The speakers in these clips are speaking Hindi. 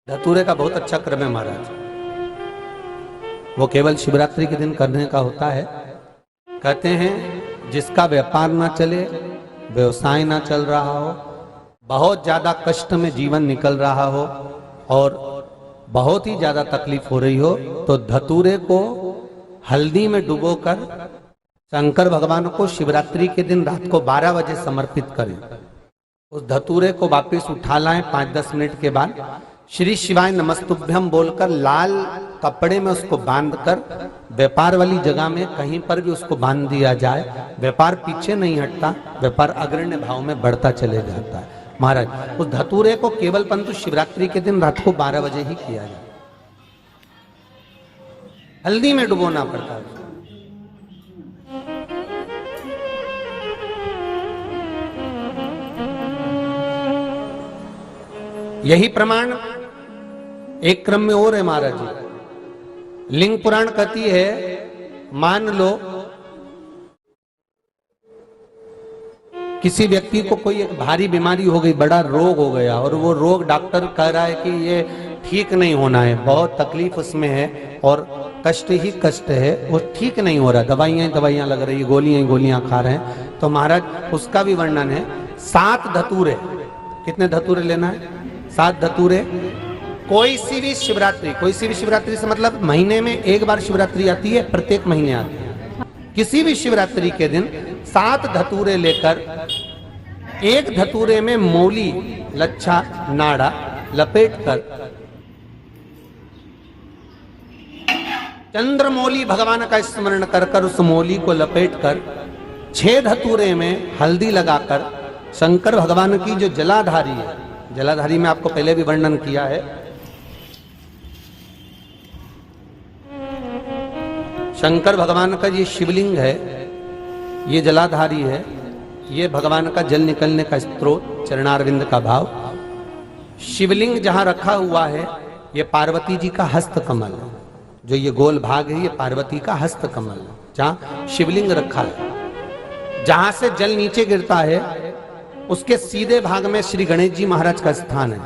धतूरे का बहुत अच्छा क्रम है महाराज। वो केवल शिवरात्रि के दिन करने का होता है। कहते हैं जिसका व्यापार ना चले, व्यवसाय ना चल रहा हो, बहुत ज्यादा कष्ट में जीवन निकल रहा हो और बहुत ही ज्यादा तकलीफ हो रही हो, तो धतूरे को हल्दी में डुबोकर शंकर भगवान को शिवरात्रि के दिन रात को 12 बजे समर्पित करें। उस धतूरे को वापस उठा लाएं 5-10 मिनट के बाद, श्री शिवाय नमस्तुभ्यम बोलकर लाल कपड़े में उसको बांधकर व्यापार वाली जगह में कहीं पर भी उसको बांध दिया जाए। व्यापार पीछे नहीं हटता, व्यापार अग्रण्य भाव में बढ़ता चले जाता है। महाराज उस धतूरे को केवल परंतु शिवरात्रि के दिन रात को 12 बजे ही किया जाए। हल्दी में डुबोना पड़ता है। यही प्रमाण एक क्रम में और है महाराज जी। लिंग पुराण कहती है, मान लो किसी व्यक्ति को कोई एक भारी बीमारी हो गई, बड़ा रोग हो गया और वो रोग डॉक्टर कह रहा है कि ये ठीक नहीं होना है, बहुत तकलीफ उसमें है और कष्ट ही कष्ट है, वो ठीक नहीं हो रहा, दवाइयां लग रही है, गोलियां खा रहे हैं। तो महाराज उसका भी वर्णन है। 7 धतूरे, कितने धतूरे लेना है? 7 धतूरे। कोई सी भी शिवरात्रि से मतलब महीने में एक बार शिवरात्रि आती है, प्रत्येक महीने आती है। किसी भी शिवरात्रि के दिन 7 धतूरे लेकर एक धतूरे में मौली, लच्छा, नाड़ा लपेटकर चंद्रमौली भगवान का स्मरण कर उस मौली को लपेटकर 6 धतूरे में हल्दी लगाकर शंकर भगवान की जो जलाधारी है, जलाधारी में आपको पहले भी वर्णन किया है, शंकर भगवान का ये शिवलिंग है, ये जलाधारी है, ये भगवान का जल निकलने का स्त्रोत, चरणारविंद का भाव। शिवलिंग जहां रखा हुआ है ये पार्वती जी का हस्त कमल है, जो ये गोल भाग है ये पार्वती का हस्त कमल है, जहां शिवलिंग रखा है। जहां से जल नीचे गिरता है उसके सीधे भाग में श्री गणेश जी महाराज का स्थान है,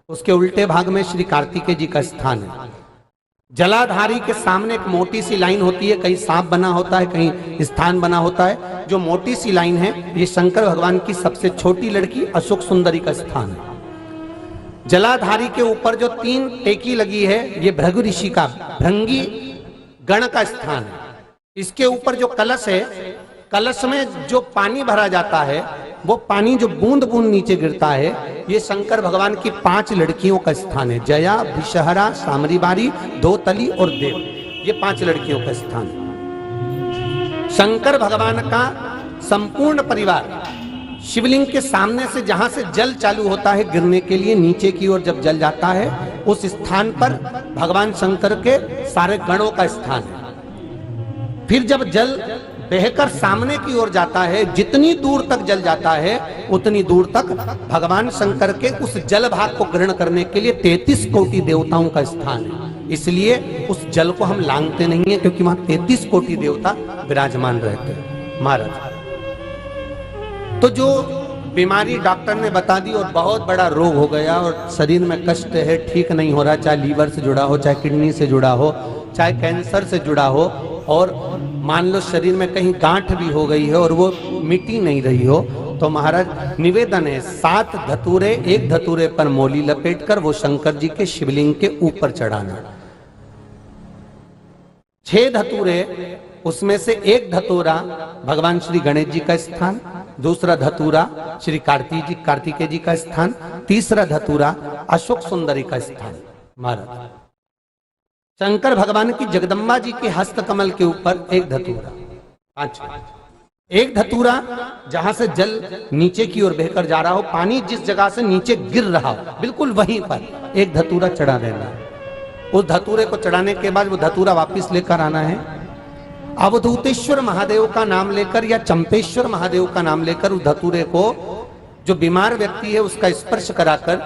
उसके उल्टे भाग में श्री कार्तिकेय जी का स्थान है। जलाधारी के सामने एक मोटी सी लाइन होती है, कहीं सांप बना होता है, कहीं स्थान बना होता है। जो मोटी सी लाइन है ये शंकर भगवान की सबसे छोटी लड़की अशोक सुंदरी का स्थान है। जलाधारी के ऊपर जो 3 टेकी लगी है ये भृगु ऋषि का, भृंगी गण का स्थान है। इसके ऊपर जो कलश है, कलश में जो पानी भरा जाता है वो पानी जो बूंद बूंद नीचे गिरता है ये शंकर भगवान की 5 लड़कियों का स्थान है। जया, भिषहरा, सामरीबारी, धोतली और देव, ये 5 लड़कियों का स्थान है। शंकर भगवान का संपूर्ण परिवार शिवलिंग के सामने से, जहां से जल चालू होता है गिरने के लिए नीचे की ओर जब जल जाता है, उस स्थान पर भगवान शंकर के सारे गणों का स्थान है। फिर जब जल बहकर सामने की ओर जाता है, जितनी दूर तक जल जाता है उतनी दूर तक भगवान शंकर के उस जल भाग को ग्रहण करने के लिए 33 कोटि देवताओं का स्थान है। इसलिए उस जल को हम लांघते नहीं है, क्योंकि वहां 33 कोटि देवता विराजमान रहते हैं महाराज। तो जो बीमारी डॉक्टर ने बता दी और बहुत बड़ा रोग हो गया और शरीर में कष्ट है, ठीक नहीं हो रहा, चाहे लीवर से जुड़ा हो, चाहे किडनी से जुड़ा हो, चाहे कैंसर से जुड़ा हो, और मान लो शरीर में कहीं गांठ भी हो गई है और वो मिटी नहीं रही हो, तो महाराज निवेदन है 7 धतूरे, एक धतूरे पर मौली लपेटकर वो शंकर जी के शिवलिंग के ऊपर चढ़ाना। 6 धतूरे, उसमें से एक धतूरा भगवान श्री गणेश जी का स्थान, दूसरा धतूरा श्री कार्तिकेय जी का स्थान, तीसरा धतूरा अशोक सुंदरी का स्थान। महाराज शंकर भगवान की जगदम्बा जी के हस्त कमल के ऊपर एक धतूरा, 5, एक धतूरा जहां से जल नीचे की ओर बहकर जा रहा हो, पानी जिस जगह से नीचे गिर रहा हो बिल्कुल वहीं पर एक धतूरा चढ़ा देना है। उस धतूरे को चढ़ाने के बाद वो धतूरा वापस लेकर आना है। अवधूतेश्वर महादेव का नाम लेकर या चंपेश्वर महादेव का नाम लेकर उस धतूरे को, जो बीमार व्यक्ति है उसका स्पर्श कराकर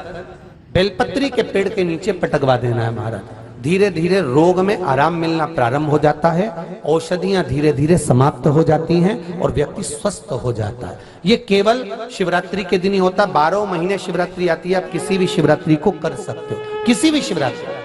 बेलपत्री के पेड़ के नीचे पटकवा देना है महाराज। धीरे धीरे रोग में आराम मिलना प्रारंभ हो जाता है, औषधियां धीरे धीरे समाप्त हो जाती हैं और व्यक्ति स्वस्थ हो जाता है। ये केवल शिवरात्रि के दिन ही होता। 12 महीने शिवरात्रि आती है, आप किसी भी शिवरात्रि को कर सकते हो, किसी भी शिवरात्रि।